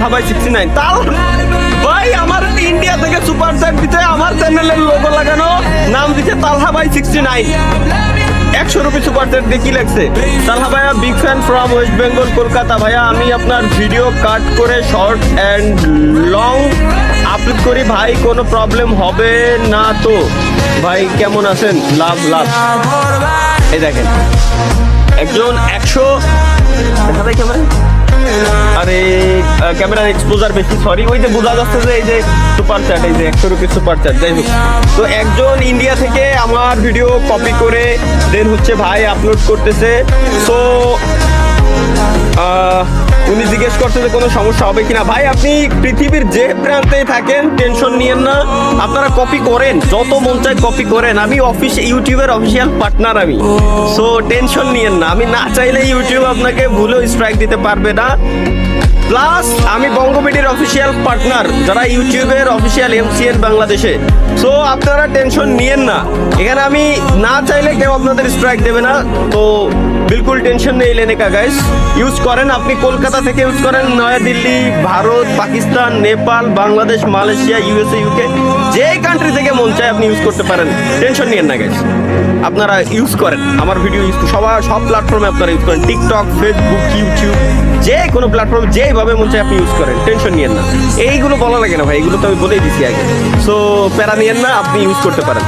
ভাই 69 তাল ভাই আমার ইন্ডিয়া থেকে সুপার চ্যাট দিতে আমার চ্যানেলের লোগো লাগানো নাম দিতে তালহা ভাই 69 100 সুপার চ্যাট দিয়ে কি লাগছে তালহা ভাইয়া big fan from West Bengal Kolkata ভাইয়া আমি আপনার ভিডিও কাট করে শর্ট অ্যান্ড লং আপলোড করি ভাই কোনো প্রবলেম হবে না তো ভাই কেমন আছেন লাভ এই দেখেন একজন 100 দেখা যায় ক্যামেরা আরে ক্যামেরার এক্সপোজার বেশি সরি ওই যে বোঝা যাচ্ছে যে এই যে সুপার চ্যাট এই যে 100 সুপার চ্যাট যাই হোক তো একজন ইন্ডিয়া থেকে আমার ভিডিও কপি করে দেন হচ্ছে ভাই আপলোড করতেছে তো উনি জিজ্ঞেস করছে যে কোনো সমস্যা হবে কিনা ভাই আপনি পৃথিবীর যে প্রান্তেই থাকেন টেনশন নিয়েন না আপনারা কপি করেন যত মন চায় কপি করেন আমি ইউটিউবের অফিসিয়াল পার্টনার আমি সো টেনশন নিয়েন না আমি না চাইলে ইউটিউব আপনাকে ভুলেও স্ট্রাইক দিতে পারবে না প্লাস আমি বঙ্গবিডির অফিসিয়াল পার্টনার যারা ইউটিউবের অফিসিয়াল এমসিএন বাংলাদেশে সো আপনারা টেনশন নিয়েন না এখানে আমি না চাইলে কেউ আপনাদের স্ট্রাইক দেবে না তো বিলকুল টেনশন নেই লেনে কা গাইস ইউজ করেন আপনি কলকাতা থেকে ইউজ করেন New Delhi Bharat Pakistan Nepal Bangladesh Malaysia USA UK যে কান্ট্রি থেকে মন চায় আপনি ইউজ করতে পারেন টেনশন নিয়েন না গাইস আপনারা ইউজ করেন আমার ভিডিও ইউজ সব প্ল্যাটফর্মে আপনারা ইউজ করেন টিকটক ফেসবুক ইউটিউব যে কোনো প্ল্যাটফর্ম যেভাবে মন চায় আপনি ইউজ করেন টেনশন নিয়েন না এইগুলো বলা লাগে না ভাই এগুলো তো আমি বলেই দিছি আগে সো প্যারা নিয়েন না আপনি ইউজ করতে পারেন